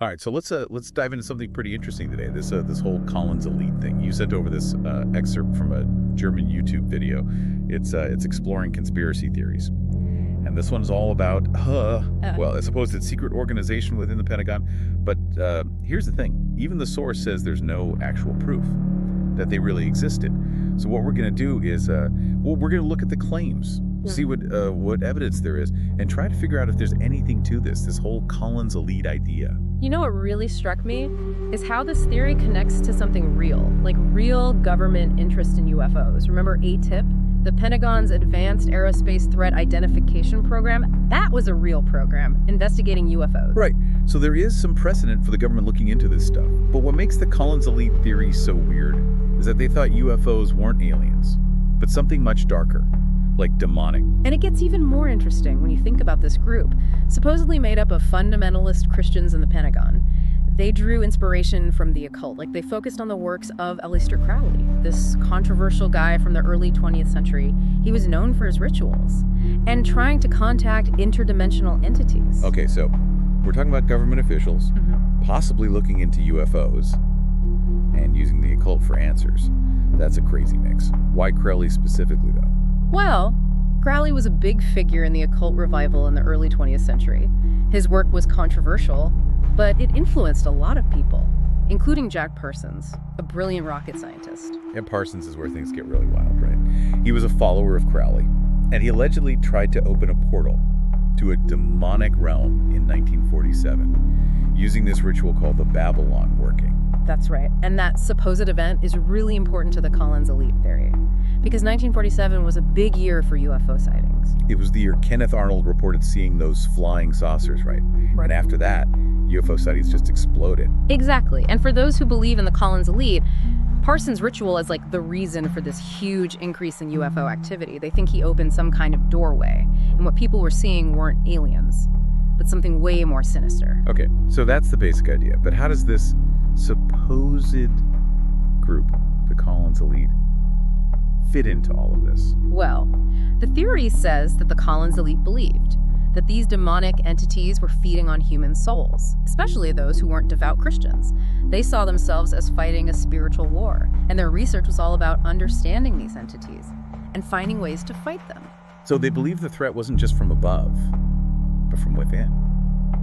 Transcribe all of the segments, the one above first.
All right, so let's dive into something pretty interesting today. This whole Collins elite thing. You sent over this excerpt from a German YouTube video. It's exploring conspiracy theories, and this one's all about well, I suppose it's secret organization within the Pentagon. But here's the thing: even the source says there's no actual proof that they really existed. So what we're going to do is we're going to look at the claims. See what evidence there is, and try to figure out if there's anything to this whole Collins elite idea. You know what really struck me is how this theory connects to something real, like real government interest in UFOs. Remember ATIP, the Pentagon's Advanced Aerospace Threat Identification Program? That was a real program investigating UFOs. Right. So there is some precedent for the government looking into this stuff. But what makes the Collins elite theory so weird is that they thought UFOs weren't aliens, but something much darker, like demonic. And it gets even more interesting when you think about this group, supposedly made up of fundamentalist Christians in the Pentagon. They drew inspiration from the occult, like they focused on the works of Aleister Crowley, this controversial guy from the early 20th century. He was known for his rituals and trying to contact interdimensional entities. Okay, so we're talking about government officials, possibly looking into UFOs and using the occult for answers. That's a crazy mix. Why Crowley specifically, though? Well, Crowley was a big figure in the occult revival in the early 20th century. His work was controversial, but it influenced a lot of people, including Jack Parsons, a brilliant rocket scientist. And Parsons is where things get really wild, right? He was a follower of Crowley, and he allegedly tried to open a portal to a demonic realm in 1947, using this ritual called the Babylon working. That's right. And that supposed event is really important to the Collins elite theory, because 1947 was a big year for UFO sightings. It was the year Kenneth Arnold reported seeing those flying saucers, right? And after that, UFO sightings just exploded. Exactly. And for those who believe in the Collins elite, Parsons' ritual is like the reason for this huge increase in UFO activity. They think he opened some kind of doorway, and what people were seeing weren't aliens, but something way more sinister. Okay, so that's the basic idea. But how does this supposed group, the Collins elite, fit into all of this? Well, the theory says that the Collins elite believed that these demonic entities were feeding on human souls, especially those who weren't devout Christians. They saw themselves as fighting a spiritual war, and their research was all about understanding these entities and finding ways to fight them. So they believed the threat wasn't just from above, but from within.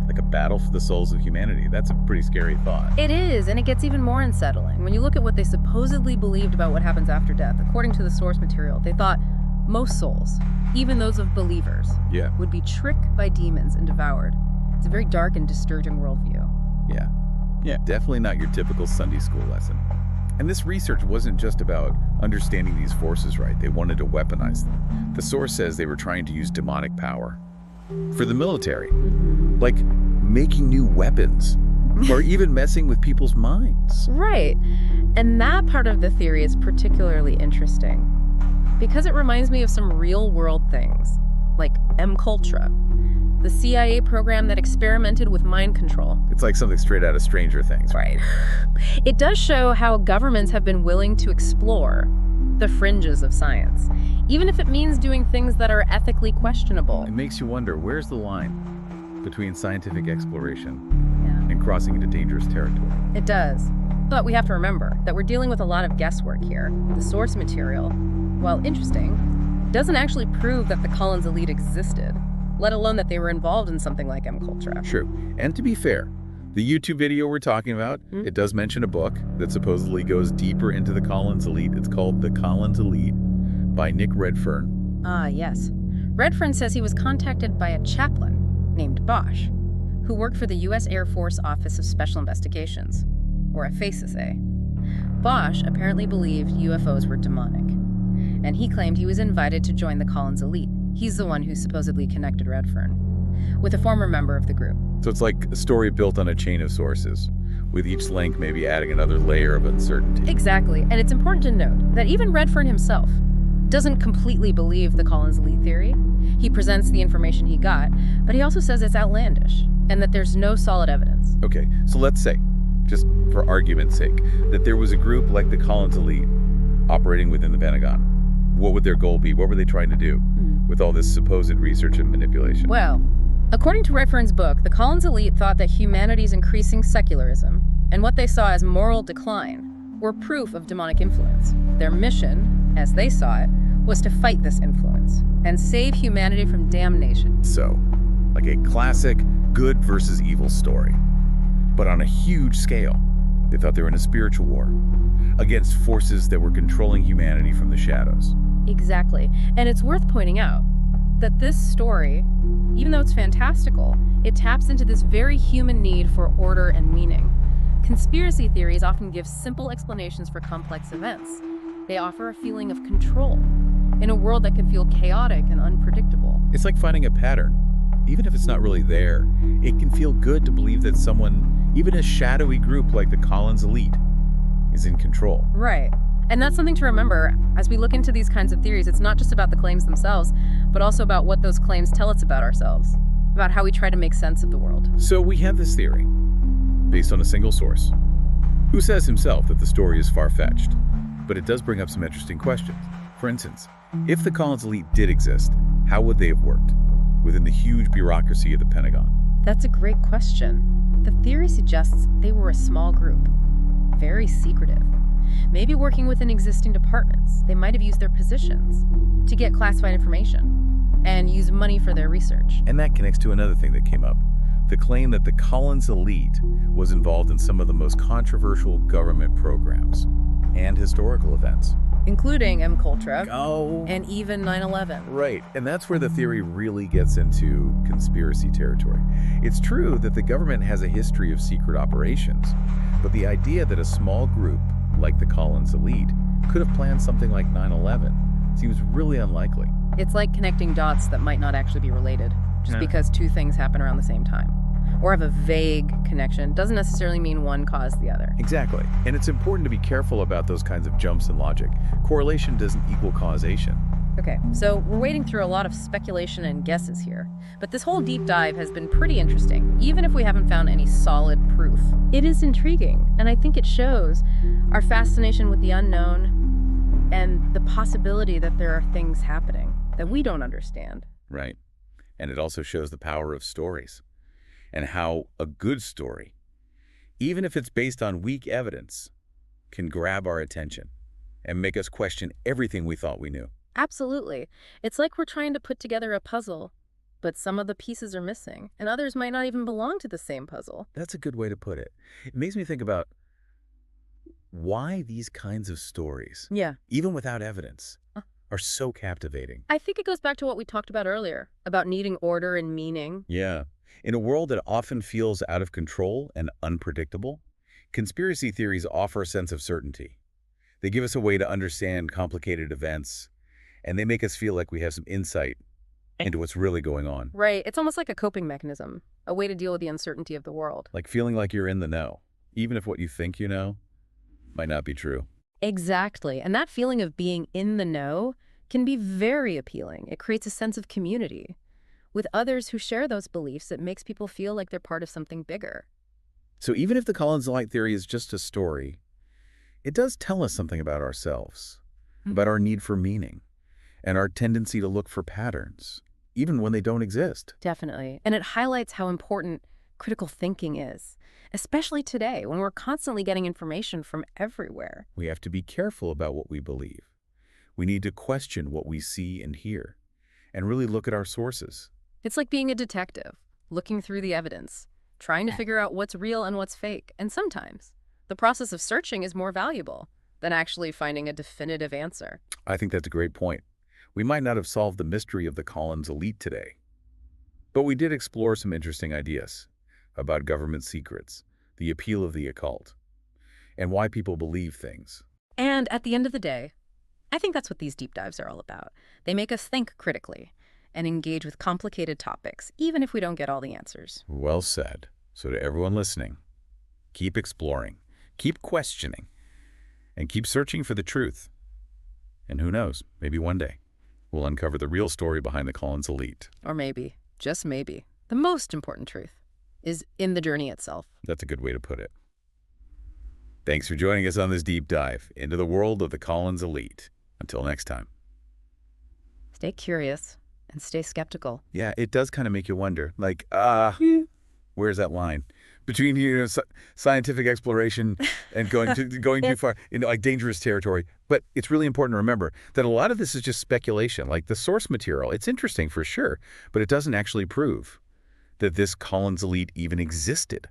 Like a battle for the souls of humanity. That's a pretty scary thought. It is, and it gets even more unsettling. When you look at what they supposedly believed about what happens after death, according to the source material, they thought most souls, even those of believers, would be tricked by demons and devoured. It's a very dark and disturbing worldview. Yeah, definitely not your typical Sunday school lesson. And this research wasn't just about understanding these forces right. They wanted to weaponize them. The source says they were trying to use demonic power for the military, like making new weapons or even messing with people's minds. Right. And that part of the theory is particularly interesting because it reminds me of some real-world things, like MKUltra, the CIA program that experimented with mind control. It's like something straight out of Stranger Things. Right. It does show how governments have been willing to explore the fringes of science, even if it means doing things that are ethically questionable. It makes you wonder, where's the line between scientific exploration and crossing into dangerous territory? It does. But we have to remember that we're dealing with a lot of guesswork here. The source material, while interesting, doesn't actually prove that the Collins elite existed, let alone that they were involved in something like MKUltra. True. And to be fair, the YouTube video we're talking about, it does mention a book that supposedly goes deeper into the Collins elite. It's called The Collins Elite by Nick Redfern. Ah, yes. Redfern says he was contacted by a chaplain named Bosch, who worked for the U.S. Air Force Office of Special Investigations, or FACESA. Bosch apparently believed UFOs were demonic, and he claimed he was invited to join the Collins elite. He's the one who supposedly connected Redfern with a former member of the group. So it's like a story built on a chain of sources, with each link maybe adding another layer of uncertainty. Exactly, and it's important to note that even Redfern himself doesn't completely believe the Collins elite theory. He presents the information he got, but he also says it's outlandish and that there's no solid evidence. Okay, so let's say, just for argument's sake, that there was a group like the Collins elite operating within the Pentagon. What would their goal be? What were they trying to do with all this supposed research and manipulation? Well, According to Redfern's book, the Collins elite thought that humanity's increasing secularism and what they saw as moral decline were proof of demonic influence. Their mission, as they saw it, was to fight this influence and save humanity from damnation. So, like a classic good versus evil story, but on a huge scale. They thought they were in a spiritual war against forces that were controlling humanity from the shadows. Exactly. And it's worth pointing out that this story, even though it's fantastical, it taps into this very human need for order and meaning. Conspiracy theories often give simple explanations for complex events. They offer a feeling of control in a world that can feel chaotic and unpredictable. It's like finding a pattern. Even if it's not really there, it can feel good to believe that someone, even a shadowy group like the Collins elite, is in control. Right. And that's something to remember as we look into these kinds of theories. It's not just about the claims themselves, but also about what those claims tell us about ourselves, about how we try to make sense of the world. So we have this theory, based on a single source, who says himself that the story is far-fetched, but it does bring up some interesting questions. For instance, if the Collins elite did exist, how would they have worked within the huge bureaucracy of the Pentagon? That's a great question. The theory suggests they were a small group, very secretive. Maybe working within existing departments. They might have used their positions to get classified information and use money for their research. And that connects to another thing that came up, the claim that the Collins elite was involved in some of the most controversial government programs and historical events, including MKUltra Oh. and even 9/11. Right, and that's where the theory really gets into conspiracy territory. It's true that the government has a history of secret operations, but the idea that a small group, like the Collins elite, could have planned something like 9/11 seems really unlikely. It's like connecting dots that might not actually be related, just because two things happen around the same time. Or have a vague connection doesn't necessarily mean one caused the other. Exactly, and it's important to be careful about those kinds of jumps in logic. Correlation doesn't equal causation. Okay, so we're wading through a lot of speculation and guesses here, but this whole deep dive has been pretty interesting, even if we haven't found any solid proof. It is intriguing, and I think it shows our fascination with the unknown and the possibility that there are things happening that we don't understand. Right, and it also shows the power of stories and how a good story, even if it's based on weak evidence, can grab our attention and make us question everything we thought we knew. Absolutely. It's like we're trying to put together a puzzle, but some of the pieces are missing, and others might not even belong to the same puzzle. That's a good way to put it. It makes me think about why these kinds of stories, Yeah. even without evidence, are so captivating. I think it goes back to what we talked about earlier, about needing order and meaning. Yeah. In a world that often feels out of control and unpredictable, conspiracy theories offer a sense of certainty. They give us a way to understand complicated events, and they make us feel like we have some insight into what's really going on. Right. It's almost like a coping mechanism, a way to deal with the uncertainty of the world. Like feeling like you're in the know, even if what you think you know might not be true. Exactly. And that feeling of being in the know can be very appealing. It creates a sense of community. With others who share those beliefs, it makes people feel like they're part of something bigger. So even if the Collins elite theory is just a story, it does tell us something about ourselves, about our need for meaning, and our tendency to look for patterns, even when they don't exist. Definitely. And it highlights how important critical thinking is, especially today when we're constantly getting information from everywhere. We have to be careful about what we believe. We need to question what we see and hear, and really look at our sources. It's like being a detective, looking through the evidence, trying to figure out what's real and what's fake. And sometimes the process of searching is more valuable than actually finding a definitive answer. I think that's a great point. We might not have solved the mystery of the Collins elite today, but we did explore some interesting ideas about government secrets, the appeal of the occult, and why people believe things. And at the end of the day, I think that's what these deep dives are all about. They make us think critically and engage with complicated topics, even if we don't get all the answers. Well said. So to everyone listening, keep exploring, keep questioning, and keep searching for the truth. And who knows, maybe one day we'll uncover the real story behind the Collins elite. Or maybe, just maybe, the most important truth is in the journey itself. That's a good way to put it. Thanks for joining us on this deep dive into the world of the Collins elite. Until next time. Stay curious, and stay skeptical. Yeah, it does kind of make you wonder, like, where's that line between scientific exploration and going too far into like dangerous territory? But it's really important to remember that a lot of this is just speculation. Like the source material, it's interesting for sure, but it doesn't actually prove that this Collins elite even existed,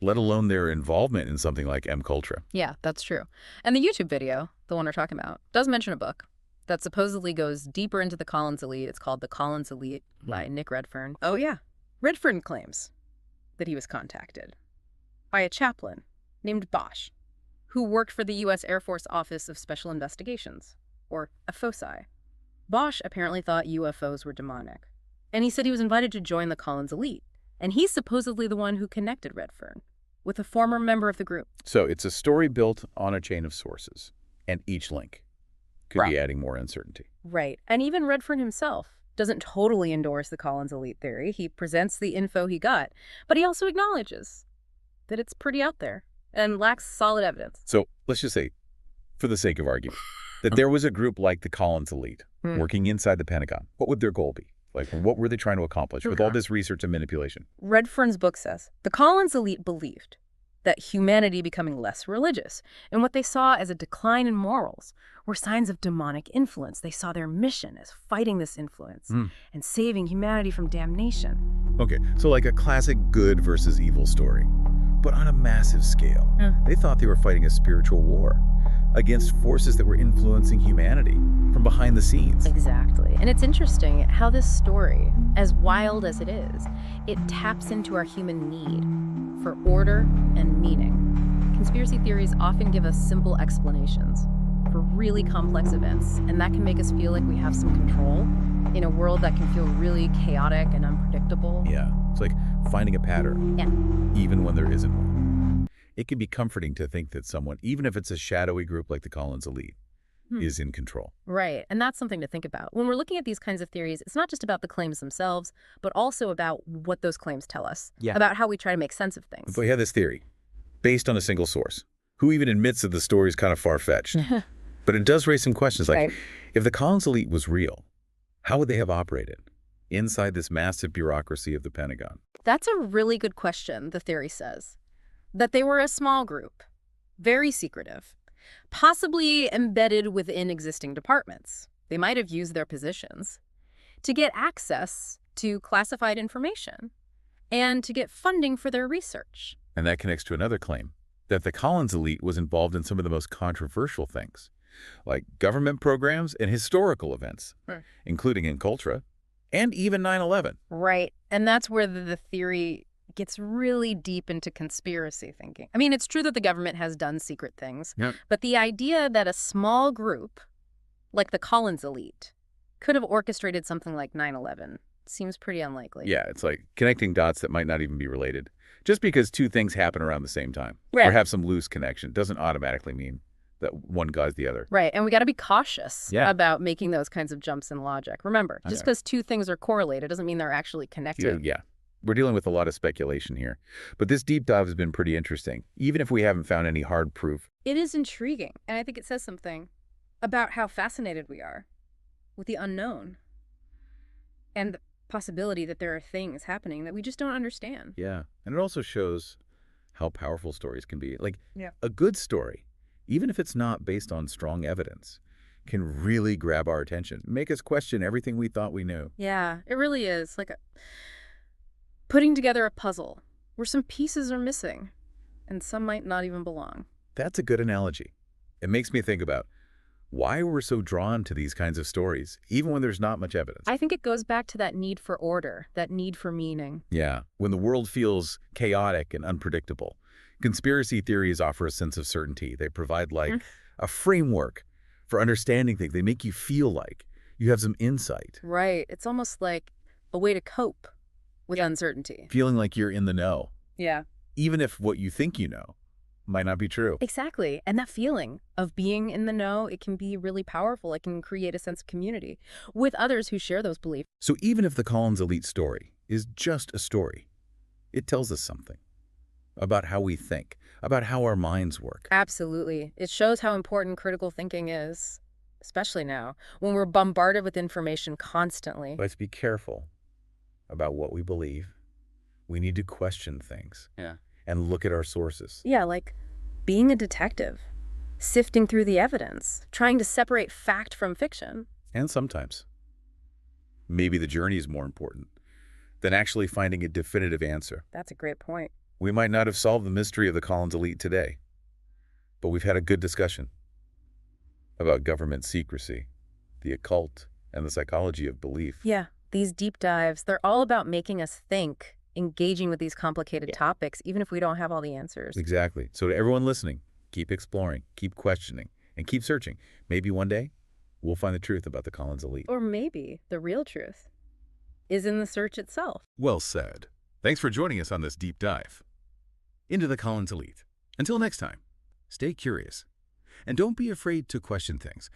let alone their involvement in something like MKUltra. Yeah, that's true. And the YouTube video, the one we're talking about, does mention a book that supposedly goes deeper into the Collins elite. It's called The Collins Elite by Nick Redfern. Oh, yeah. Redfern claims that he was contacted by a chaplain named Bosch, who worked for the U.S. Air Force Office of Special Investigations, or FOSI. Bosch apparently thought UFOs were demonic, and he said he was invited to join the Collins elite, and he's supposedly the one who connected Redfern with a former member of the group. So it's a story built on a chain of sources, and each link could be adding more uncertainty. Right. And even Redfern himself doesn't totally endorse the Collins elite theory. He presents the info he got, but he also acknowledges that it's pretty out there and lacks solid evidence. So let's just say, for the sake of argument, that there was a group like the Collins elite working inside the Pentagon. What would their goal be? Like, what were they trying to accomplish with all this research and manipulation? Redfern's book says the Collins elite believed that humanity becoming less religious and what they saw as a decline in morals were signs of demonic influence. They saw their mission as fighting this influence and saving humanity from damnation. Okay, so like a classic good versus evil story, but on a massive scale. They thought they were fighting a spiritual war against forces that were influencing humanity from behind the scenes. Exactly. And it's interesting how this story, as wild as it is, it taps into our human need for order and meaning. Conspiracy theories often give us simple explanations for really complex events, and that can make us feel like we have some control in a world that can feel really chaotic and unpredictable. Yeah, it's like finding a pattern, even when there isn't one. It can be comforting to think that someone, even if it's a shadowy group like the Collins elite, is in control. Right, and that's something to think about. When we're looking at these kinds of theories, it's not just about the claims themselves, but also about what those claims tell us, about how we try to make sense of things. If we have this theory, based on a single source, who even admits that the story is kind of far-fetched, but it does raise some questions like, if the Collins elite was real, how would they have operated inside this massive bureaucracy of the Pentagon? That's a really good question, the theory says. That they were a small group, very secretive, possibly embedded within existing departments. They might have used their positions to get access to classified information and to get funding for their research. And that connects to another claim, that the Collins elite was involved in some of the most controversial things, like government programs and historical events, including MKUltra and even 9/11. Right, and that's where the theory gets really deep into conspiracy thinking. I mean, it's true that the government has done secret things, but the idea that a small group, like the Collins elite, could have orchestrated something like 9/11 seems pretty unlikely. Yeah, it's like connecting dots that might not even be related. Just because two things happen around the same time or have some loose connection doesn't automatically mean that one caused the other. Right, and we got to be cautious about making those kinds of jumps in logic. Remember, just because two things are correlated doesn't mean they're actually connected. Yeah. We're dealing with a lot of speculation here, but this deep dive has been pretty interesting, even if we haven't found any hard proof. It is intriguing, and I think it says something about how fascinated we are with the unknown and the possibility that there are things happening that we just don't understand. Yeah, and it also shows how powerful stories can be. Like, a good story, even if it's not based on strong evidence, can really grab our attention, make us question everything we thought we knew. Yeah, it really is. Like putting together a puzzle where some pieces are missing and some might not even belong. That's a good analogy. It makes me think about why we're so drawn to these kinds of stories, even when there's not much evidence. I think it goes back to that need for order, that need for meaning. Yeah, when the world feels chaotic and unpredictable, conspiracy theories offer a sense of certainty. They provide like a framework for understanding things. They make you feel like you have some insight. Right. It's almost like a way to cope with uncertainty. Feeling like you're in the know. Yeah. Even if what you think you know might not be true. Exactly. And that feeling of being in the know, it can be really powerful. It can create a sense of community with others who share those beliefs. So even if the Collins elite story is just a story, it tells us something about how we think, about how our minds work. Absolutely. It shows how important critical thinking is especially now, when we're bombarded with information constantly. Let's be careful about what we believe. We need to question things. Yeah. And look at our sources. Yeah, like being a detective, sifting through the evidence, trying to separate fact from fiction. And sometimes, maybe the journey is more important than actually finding a definitive answer. That's a great point. We might not have solved the mystery of the Collins elite today, but we've had a good discussion about government secrecy, the occult, and the psychology of belief. Yeah, these deep dives, they're all about making us think, engaging with these complicated topics, even if we don't have all the answers. Exactly. So to everyone listening, keep exploring, keep questioning, and keep searching. Maybe one day, we'll find the truth about the Collins elite. Or maybe the real truth is in the search itself. Well said. Thanks for joining us on this deep dive into the Collins elite. Until next time, stay curious, and don't be afraid to question things.